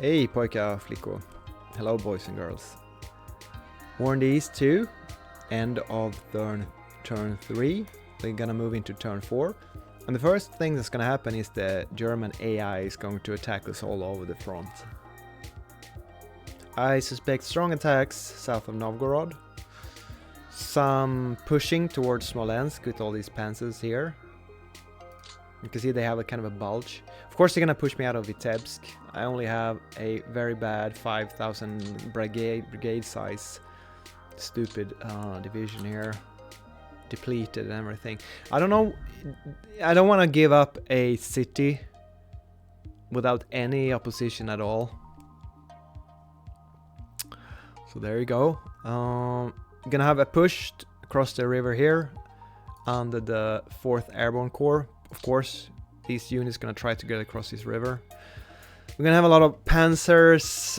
Hej pojkar, flickor. Hello boys and girls. Warn these two. End of turn 3. We're gonna move into turn 4. And the first thing that's gonna happen is the German AI is going to attack us all over the front. I suspect strong attacks south of Novgorod. Some pushing towards Smolensk with all these panzers here. You can see they have a kind of a bulge. Of course they're gonna push me out of Vitebsk. I only have a very bad 5,000 brigade size stupid division here. Depleted and everything. I don't know. I don't want to give up a city without any opposition at all. So there you go. Gonna have a push across the river here under the 4th Airborne Corps. Of course, these units gonna try to get across this river. We're gonna have a lot of panzers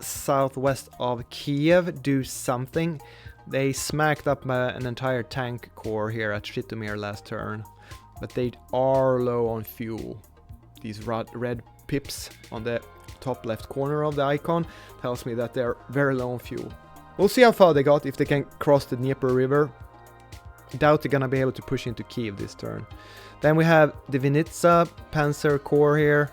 southwest of Kiev do something. They smacked up an entire tank corps here at Zhytomyr last turn, but they are low on fuel. These red pips on the top left corner of the icon tells me that they're very low on fuel. We'll see how far they got, if they can cross the Dnieper River. Doubt they're gonna be able to push into Kiev this turn. Then we have the Vinitsa Panzer Corps here.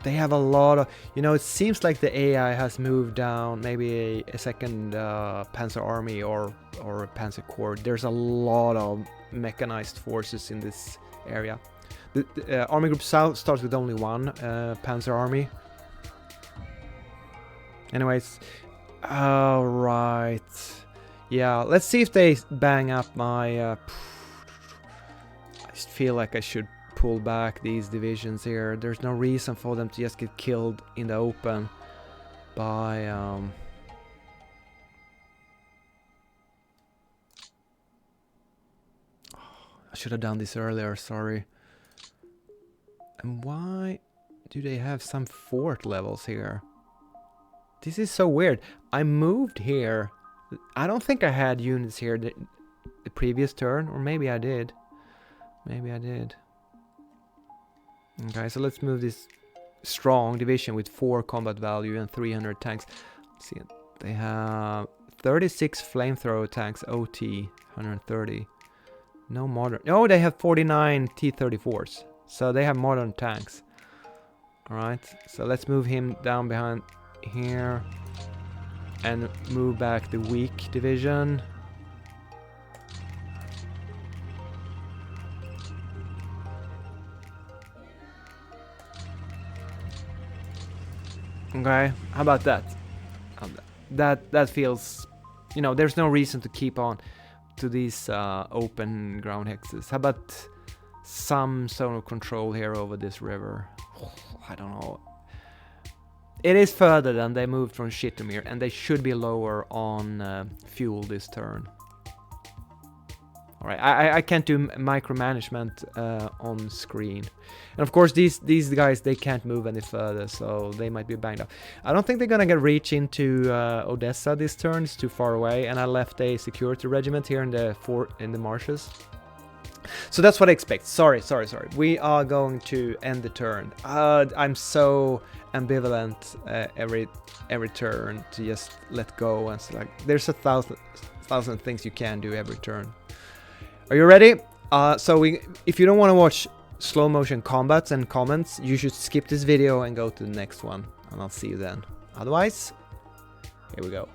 They have a lot of, it seems like the AI has moved down maybe a second Panzer Army or a Panzer Corps. There's a lot of mechanized forces in this area. The Army Group South starts with only one Panzer Army. Anyways, alright. Yeah, let's see if they bang up my... I just feel like I should pull back these divisions here. There's no reason for them to just get killed in the open by... I should have done this earlier, sorry. And why do they have some fort levels here? This is so weird. I moved here. I don't think I had units here the previous turn, or maybe I did. Maybe I did. Okay, so let's move this strong division with 4 combat value and 300 tanks. Let's see, they have 36 flamethrower tanks, OT, 130. No modern. Oh, they have 49 T-34s. So they have modern tanks. Alright, so let's move him down behind here. And move back the weak division. Okay, how about that? That feels, there's no reason to keep on to these open ground hexes. How about some zone of control here over this river? I don't know. It is further than they moved from Zhytomyr, and they should be lower on fuel this turn. Alright, I can't do micromanagement on screen. And of course these guys, they can't move any further, so they might be banged up. I don't think they're gonna reach into Odessa this turn, it's too far away, and I left a security regiment here in the marshes. So that's what I expect. Sorry. We are going to end the turn. I'm so ambivalent every turn to just let go, and so, there's a thousand things you can do every turn. Are you ready? If you don't want to watch slow motion combats and comments, you should skip this video and go to the next one, and I'll see you then. Otherwise, here we go.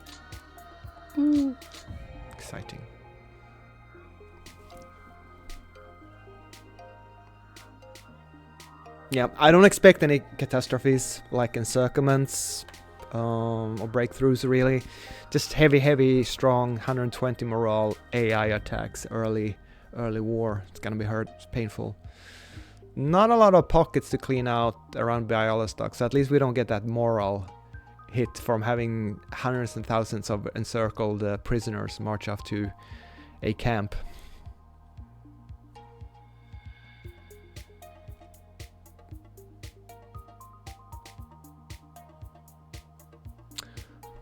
Exciting. Yeah, I don't expect any catastrophes like encirclements or breakthroughs really. Just heavy, strong 120 morale AI attacks early war. It's gonna be hurt, it's painful. Not a lot of pockets to clean out around Bialystok, so at least we don't get that morale hit from having hundreds and thousands of encircled prisoners march off to a camp.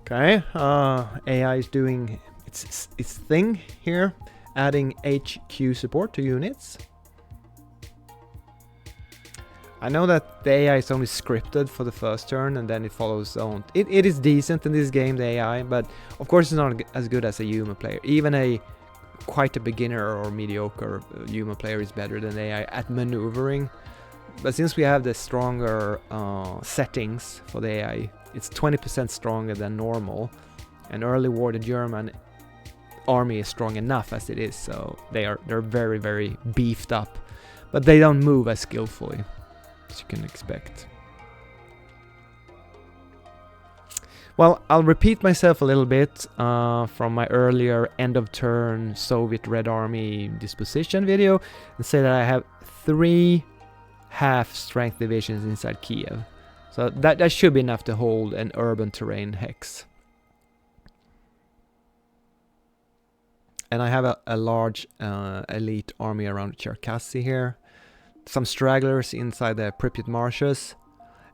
Okay, AI is doing its thing here, adding HQ support to units. I know that the AI is only scripted for the first turn and then it follows on. It is decent in this game, the AI, but of course it's not as good as a human player. Even quite a beginner or mediocre human player is better than AI at maneuvering. But since we have the stronger settings for the AI, it's 20% stronger than normal. And early war, the German army is strong enough as it is, so they're very, very beefed up. But they don't move as skillfully as you can expect. Well, I'll repeat myself a little bit from my earlier end of turn Soviet Red Army disposition video and say that I have 3 half strength divisions inside Kiev. So that should be enough to hold an urban terrain hex. And I have a large elite army around Cherkasy here. Some stragglers inside the Pripyat marshes.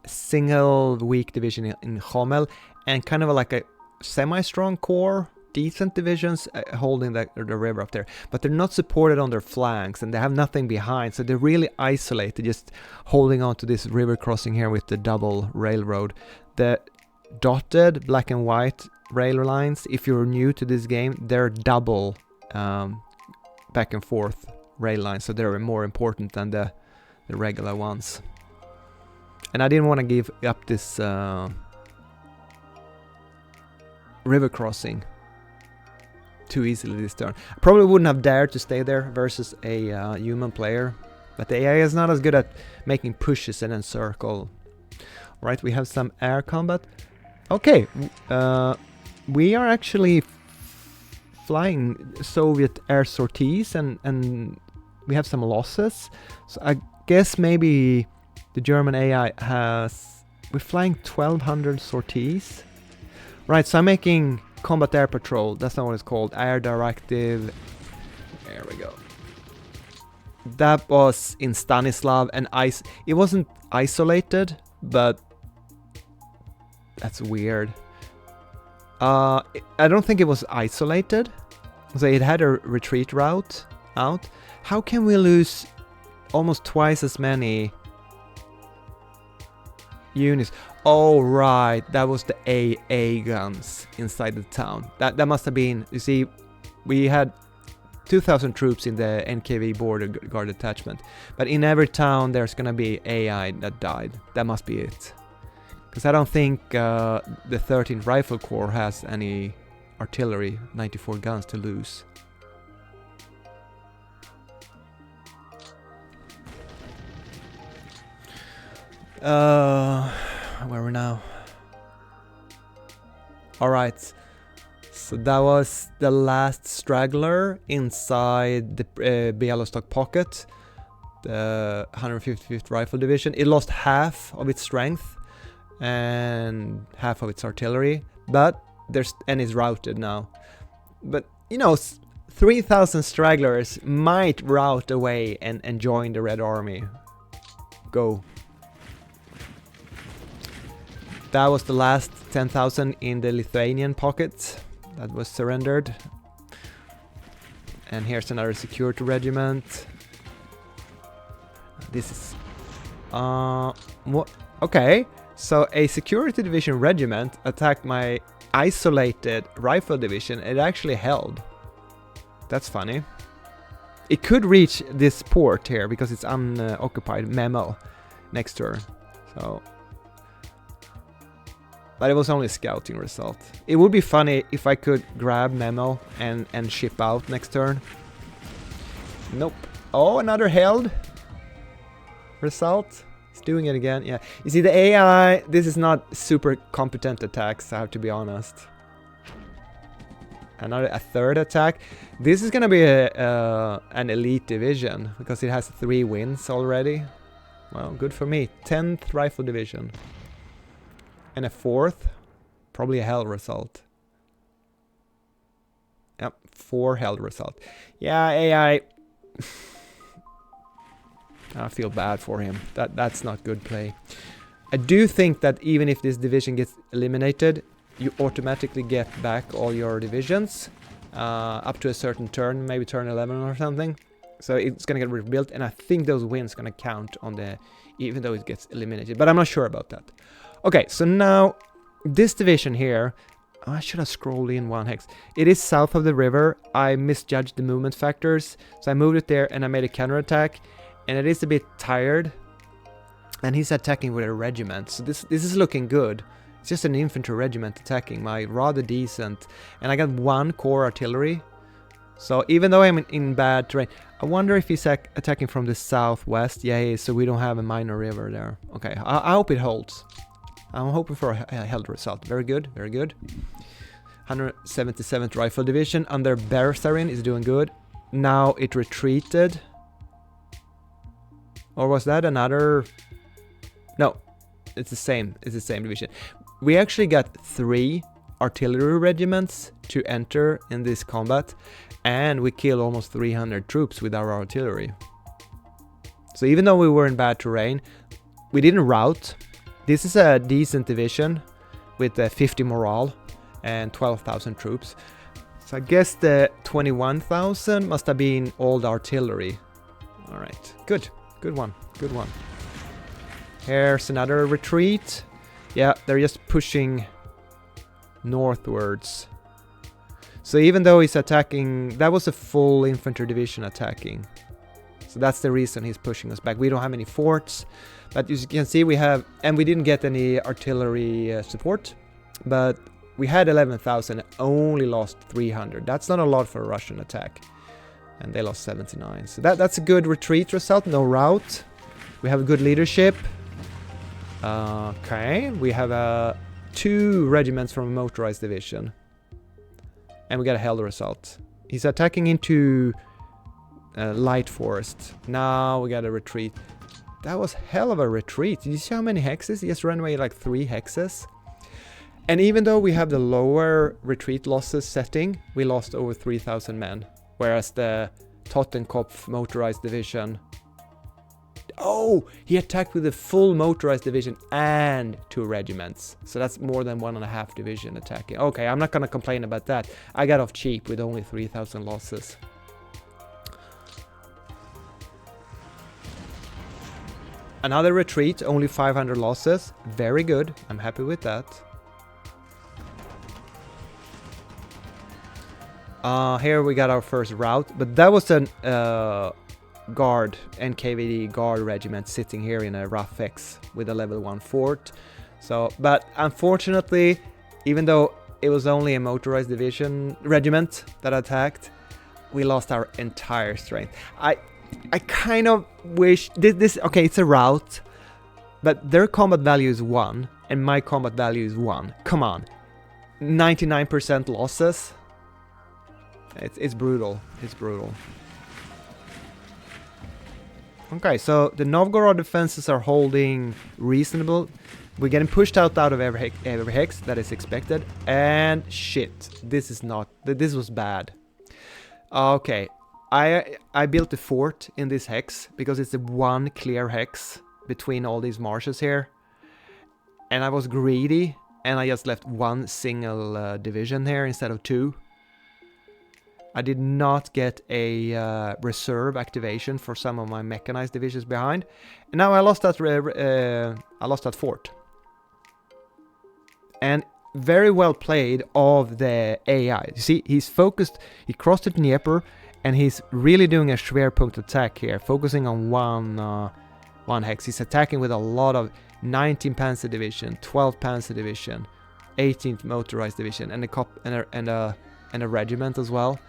A single weak division in Homel. And kind of like a semi-strong core. Decent divisions holding the river up there. But they're not supported on their flanks. And they have nothing behind. So they're really isolated. Just holding on to this river crossing here with the double railroad. The dotted black and white rail lines, if you're new to this game, they're double back and forth rail lines, so they're more important than the regular ones. And I didn't want to give up this river crossing too easily this turn. I probably wouldn't have dared to stay there versus a human player, but the AI is not as good at making pushes and then circle. Right, we have some air combat. Okay, we are actually flying Soviet air sorties and we have some losses. So I guess maybe the German AI has... We're flying 1200 sorties. Right, so I'm making combat air patrol. That's not what it's called. Air directive. There we go. That was in Stanislav and it wasn't isolated, but that's weird. I don't think it was isolated. So it had a retreat route out. How can we lose almost twice as many units? Oh right, that was the AA guns inside the town. That must have been, you see, we had 2,000 troops in the NKV border guard detachment. But in every town there's gonna be AI that died. That must be it. Because I don't think the 13th Rifle Corps has any artillery, 94 guns to lose. Where are we now? Alright, so that was the last straggler inside the Bialystok pocket, the 155th Rifle Division. It lost half of its strength and half of its artillery, but is routed now. But you know, 3,000 stragglers might rout away and join the Red Army. Go. That was the last 10,000 in the Lithuanian pocket that was surrendered. And here's another security regiment. This is what? Okay. So a security division regiment attacked my isolated rifle division. It actually held. That's funny. It could reach this port here because it's unoccupied. Memel next to her. So, but it was only a scouting result. It would be funny if I could grab Memel and ship out next turn. Nope. Oh, another held result. Doing it again, yeah. You see, the AI, this is not super competent attacks, I have to be honest. A third attack. This is gonna be an elite division because it has 3 wins already. Well, good for me. 10th Rifle Division. And a 4th. Probably a hell result. Yep, 4 hell result. Yeah, AI... I feel bad for him. That's not good play. I do think that even if this division gets eliminated, you automatically get back all your divisions up to a certain turn, maybe turn 11 or something. So it's gonna get rebuilt, and I think those wins gonna count on the, even though it gets eliminated, but I'm not sure about that. Okay, so now this division here, I should have scrolled in one hex. It is south of the river. I misjudged the movement factors, so I moved it there and I made a counterattack, and it is a bit tired. And he's attacking with a regiment, so this is looking good. It's just an infantry regiment attacking my rather decent, and I got 1 core artillery. So even though I'm in bad terrain, I wonder if he's attacking from the southwest. Yeah, he is, so we don't have a minor river there. Okay, I hope it holds. I'm hoping for a held result. Very good, very good. 177th Rifle Division under Bertharin is doing good. Now it retreated. Or was that another? No, it's the same. It's the same division. We actually got 3 artillery regiments to enter in this combat, and we killed almost 300 troops with our artillery. So even though we were in bad terrain, we didn't rout. This is a decent division with 50 morale and 12,000 troops. So I guess the 21,000 must have been all the artillery. All right, good one, good one. Here's another retreat. Yeah, they're just pushing northwards. So even though he's attacking, that was a full infantry division attacking. So that's the reason he's pushing us back. We don't have any forts, but as you can see we have, and we didn't get any artillery support, but we had 11,000, only lost 300. That's not a lot for a Russian attack. And they lost 79. So that's a good retreat result, no rout. We have a good leadership. Okay, we have 2 regiments from a motorized division. And we got a held result. He's attacking into light forest. Now we got a retreat. That was hell of a retreat. Did you see how many hexes? He just ran away like 3 hexes. And even though we have the lower retreat losses setting, we lost over 3,000 men. Whereas the Totenkopf motorized division... Oh! He attacked with a full motorized division and 2 regiments. So that's more than 1.5 division attacking. Okay, I'm not gonna complain about that. I got off cheap with only 3,000 losses. Another retreat, only 500 losses. Very good. I'm happy with that. Here we got our first rout, but that was an guard, NKVD guard regiment sitting here in a rough X with a level 1 fort. So, but unfortunately, even though it was only a motorized division regiment that attacked, we lost our entire strength. I kind of wish this okay, it's a rout, but their combat value is 1 and my combat value is 1. Come on. 99% losses. It's brutal. It's brutal. Okay, so the Novgorod defenses are holding reasonable. We're getting pushed out of every hex that is expected. And shit, this was bad. Okay, I built a fort in this hex because it's the one clear hex between all these marshes here. And I was greedy and I just left 1 single division here instead of 2. I did not get a reserve activation for some of my mechanized divisions behind, and now I lost that fort. And very well played of the AI. You see, he's focused. He crossed the Dnieper, and he's really doing a Schwerpunkt attack here, focusing on one hex. He's attacking with a lot of 19 Panzer Division, 12 Panzer Division, 18th Motorized Division, and a regiment as well.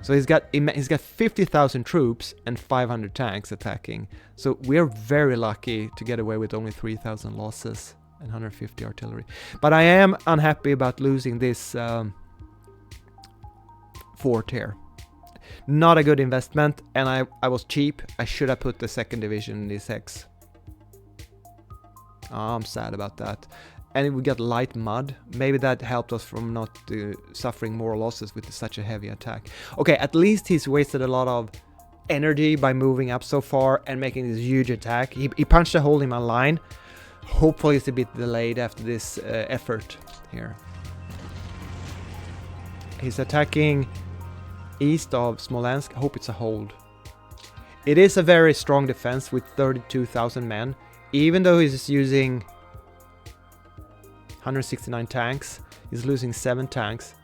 So he's got 50,000 troops and 500 tanks attacking. So we're very lucky to get away with only 3,000 losses and 150 artillery. But I am unhappy about losing this fort here. Not a good investment, and I was cheap. I should have put the 2nd division in this hex. I'm sad about that. And we got light mud. Maybe that helped us from not suffering more losses with such a heavy attack. Okay, at least he's wasted a lot of energy by moving up so far and making this huge attack. He punched a hole in my line. Hopefully it's a bit delayed after this effort here. He's attacking east of Smolensk. I hope it's a hold. It is a very strong defense with 32,000 men. Even though he's using 169 tanks, he's losing 7 tanks.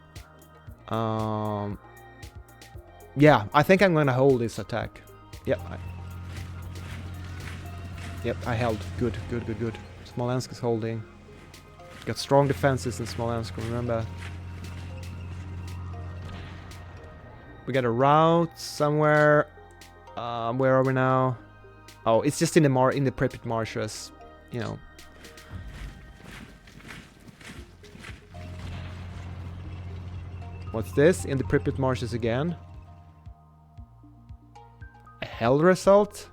Yeah, I think I'm gonna hold this attack. Yep. Yep, I held. Good. Smolensk is holding. Got strong defenses in Smolensk, remember. We got a route somewhere. Where are we now? Oh, it's just in the Pripyat marshes, you know. What's this? In the Pripyat marshes again? A hell result?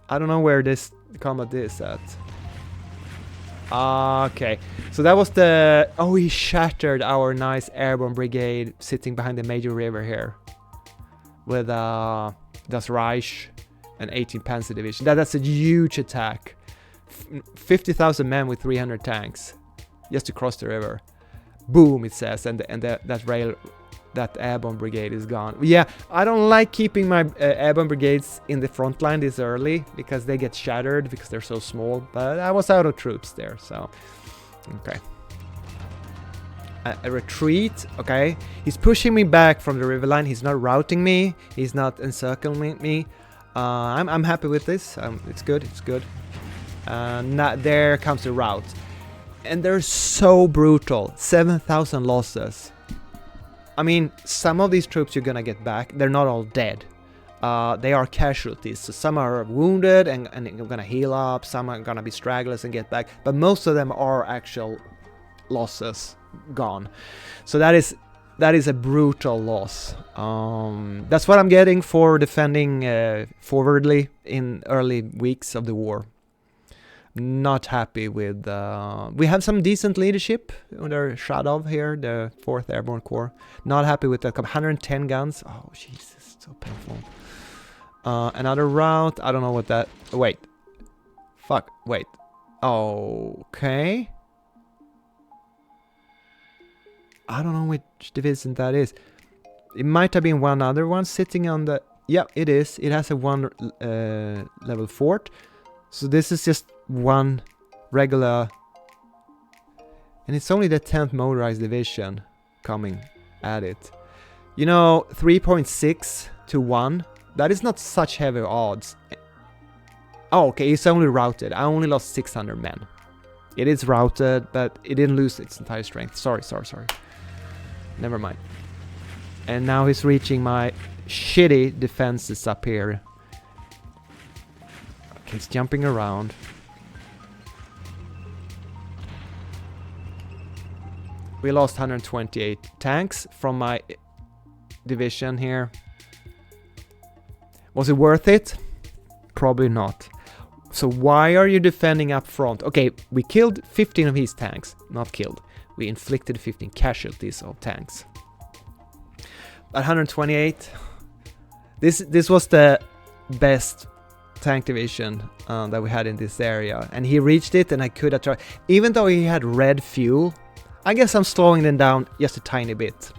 I don't know where this combat is at. Okay, so that was the... Oh, he shattered our nice airborne brigade sitting behind the major river here. With Das Reich and 18 Panzer Division. That's a huge attack. 50,000 men with 300 tanks. Just to cross the river. Boom, it says, and that airborne brigade is gone. Yeah, I don't like keeping my airborne brigades in the front line this early because they get shattered because they're so small. But I was out of troops there, so okay. A retreat, okay. He's pushing me back from the river line. He's not routing me. He's not encircling me. I'm happy with this. It's good. It's good. There comes the route. And they're so brutal. 7,000 losses. I mean, some of these troops you're gonna get back. They're not all dead. They are casualties. So some are wounded and you're gonna heal up. Some are gonna be stragglers and get back. But most of them are actual losses gone. So that is a brutal loss. That's what I'm getting for defending forwardly in early weeks of the war. Not happy with... we have some decent leadership under Shadov here, the 4th Airborne Corps. Not happy with that. 110 guns. Oh, Jesus, so painful. Another route. I don't know what that... Wait. Fuck, wait. Okay. I don't know which division that is. It might have been one other one sitting on the... Yeah, it is. It has a one level fort. So this is just one regular... And it's only the 10th Motorized Division coming at it. You know, 3.6 to 1. That is not such heavy odds. Oh, okay, it's only routed. I only lost 600 men. It is routed, but it didn't lose its entire strength. Sorry. Never mind. And now he's reaching my shitty defenses up here. Okay, he's jumping around. We lost 128 tanks from my division here. Was it worth it? Probably not. So why are you defending up front? Okay, we killed 15 of his tanks. Not killed. We inflicted 15 casualties of tanks. At 128, this was the best tank division that we had in this area. And he reached it and I could have tried. Even though he had red fuel, I guess I'm slowing them down just a tiny bit.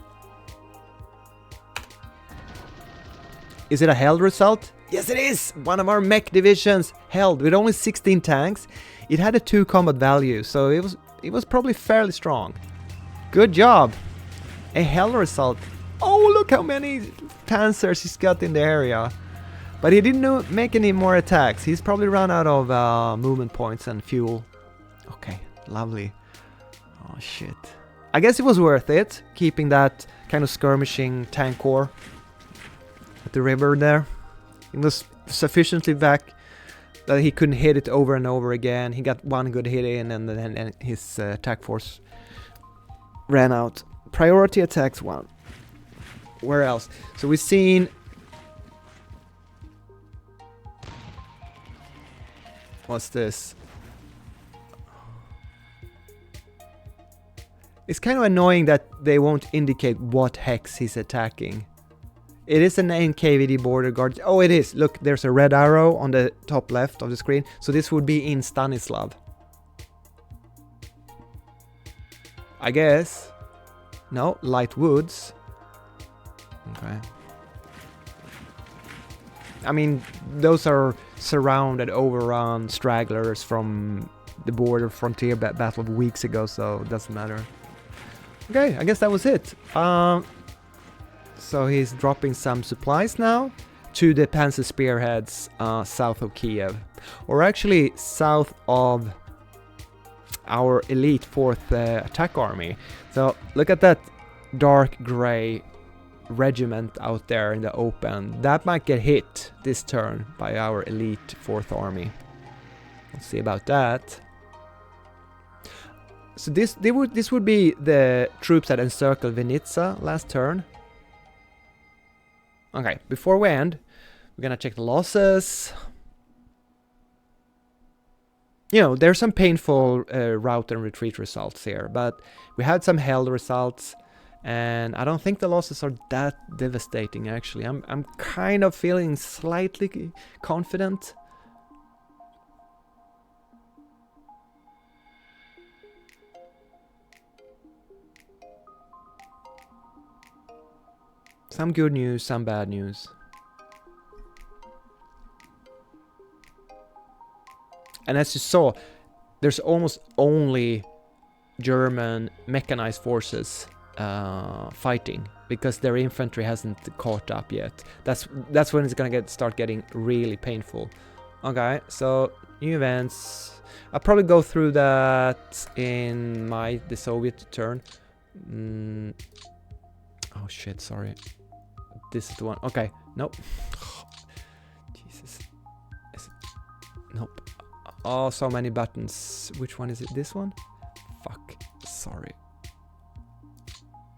Is it a held result? Yes, it is! One of our mech divisions held with only 16 tanks. It had a 2 combat value, so it was probably fairly strong. Good job! A hell result. Oh, look how many panzers he's got in the area. But he didn't make any more attacks. He's probably run out of movement points and fuel. Okay, lovely. Oh, shit. I guess it was worth it, keeping that kind of skirmishing tank corps at the river there. It was sufficiently back that he couldn't hit it over and over again. He got one good hit in and then his attack force ran out. Priority attacks 1. Where else? So we've seen... What's this? It's kind of annoying that they won't indicate what hex he's attacking. It is an NKVD border guard. Oh, it is. Look, there's a red arrow on the top left of the screen. So this would be in Stanislav. I guess. No, light woods. Okay. I mean, those are surrounded, overrun stragglers from the border frontier battle of weeks ago, so it doesn't matter. Okay, I guess that was it. So he's dropping some supplies now to the Panzer Spearheads south of Kiev. Or actually south of our elite 4th attack army. So look at that dark grey regiment out there in the open. That might get hit this turn by our elite 4th army. Let's see about that. So this would be the troops that encircled Vinitsa last turn. Okay, before we end, we're gonna check the losses. You know, there's some painful route and retreat results here, but we had some held results, and I don't think the losses are that devastating actually. I'm kind of feeling slightly confident. Some good news, some bad news. And as you saw, there's almost only German mechanized forces fighting because their infantry hasn't caught up yet. That's when it's gonna start getting really painful. Okay, so new events. I'll probably go through that in the Soviet turn. Oh shit, sorry. This is the one. Okay, nope. Jesus. Nope. Oh, so many buttons. Which one is it? This one? Fuck. Sorry.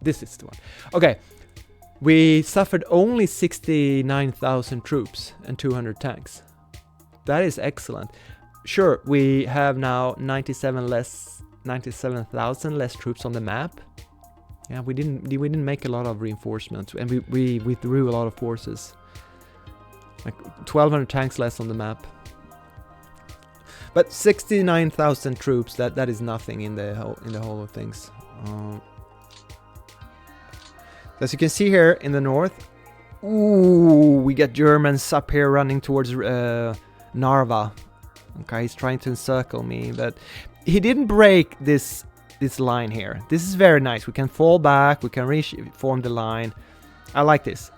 This is the one. Okay. We suffered only 69,000 troops and 200 tanks. That is excellent. Sure, we have now 97,000 less troops on the map. Yeah, we didn't make a lot of reinforcements, and we withdrew a lot of forces. Like 1,200 tanks less on the map. But 69,000 troops, that is nothing in the whole of things. As you can see here in the north, ooh, we get Germans up here running towards Narva. Okay, he's trying to encircle me, but he didn't break this line here. This is very nice. We can fall back, we can reform the line. I like this.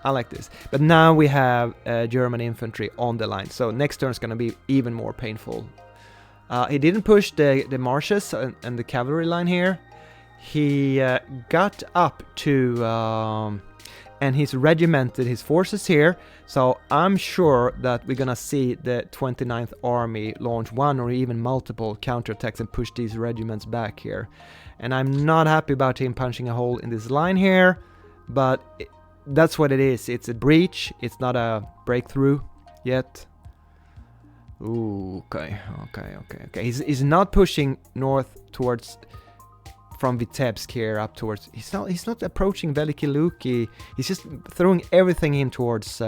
But now we have German infantry on the line, so next turn is going to be even more painful. He didn't push the marshes and the cavalry line here. He got up to and he's regimented his forces here, so I'm sure that we're gonna see the 29th Army launch one or even multiple counterattacks and push these regiments back here. And I'm not happy about him punching a hole in this line here, but that's what it is. It's a breach, it's not a breakthrough yet. Ooh, okay. He's not pushing north towards from Vitebsk here up towards. He's not approaching Veliki Luki. He's just throwing everything in towards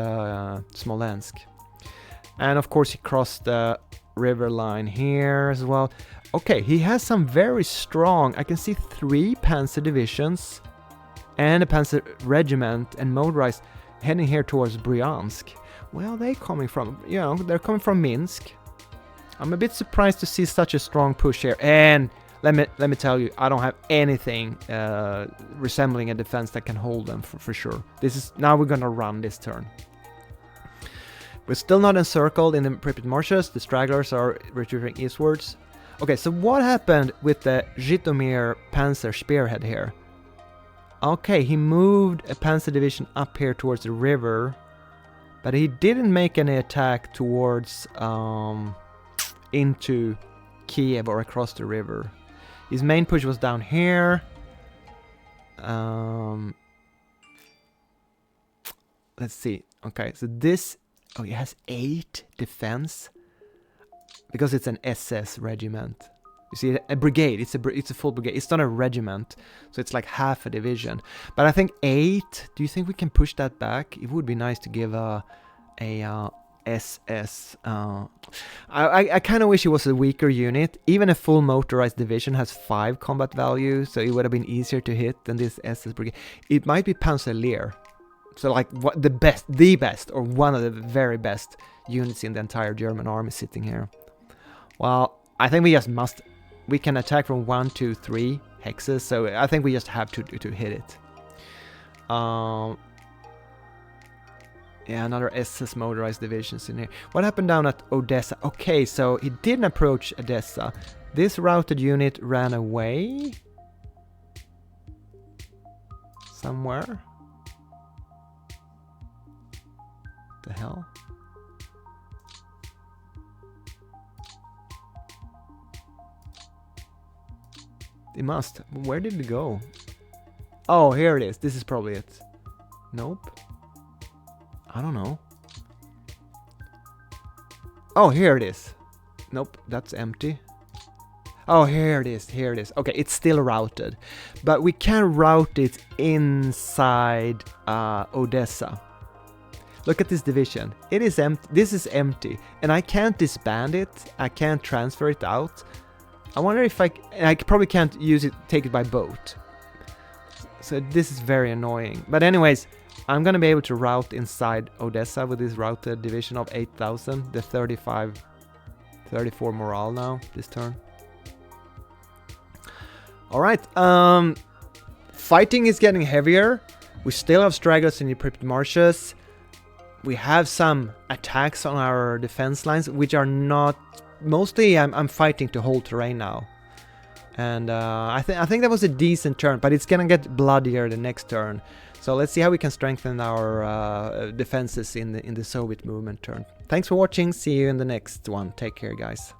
Smolensk. And of course he crossed the river line here as well. Okay, he has some very strong. I can see 3 panzer divisions and a panzer regiment and motorized heading here towards Bryansk. Well, they're coming from, they're coming from Minsk. I'm a bit surprised to see such a strong push here. And let me tell you, I don't have anything resembling a defense that can hold them for sure. Now we're gonna run this turn. We're still not encircled in the Pripyat marshes. The stragglers are retreating eastwards. Okay, so what happened with the Zhytomyr Panzer Spearhead here? Okay, he moved a panzer division up here towards the river. But he didn't make any attack towards into Kiev or across the river. His main push was down here. Let's see. Okay, so this. Oh, he has 8 defense because it's an SS regiment. You see, a brigade. It's a full brigade. It's not a regiment, so it's like half a division. But I think 8. Do you think we can push that back? It would be nice to give a SS. I kind of wish it was a weaker unit. Even a full motorized division has 5 combat value, so it would have been easier to hit than this SS brigade. It might be Panzer Lehr. So like what the best, or one of the very best units in the entire German army sitting here. Well, I think we can attack from 1, 2, 3 hexes, so I think we just have to hit it. Yeah, another SS motorized divisions in here. What happened down at Odessa? Okay, so he didn't approach Odessa. This routed unit ran away somewhere. The hell? It must. Where did it go? Oh, here it is. This is probably it. Nope. I don't know. Oh, here it is. Nope, that's empty. Oh, here it is. Here it is. Okay, it's still routed. But we can route it inside Odessa. Look at this division. It is empty. This is empty. And I can't disband it. I can't transfer it out. I wonder if I probably can't use it, take it by boat. So this is very annoying. But anyways, I'm gonna be able to route inside Odessa with this routed division of 8,000. The 34 morale now this turn. Alright, fighting is getting heavier. We still have stragglers in the Encrypted Marshes. We have some attacks on our defense lines, which are not... Mostly I'm fighting to hold terrain now. And I think that was a decent turn, but it's gonna get bloodier the next turn. So let's see how we can strengthen our defenses in the Soviet movement turn. Thanks for watching, see you in the next one. Take care, guys.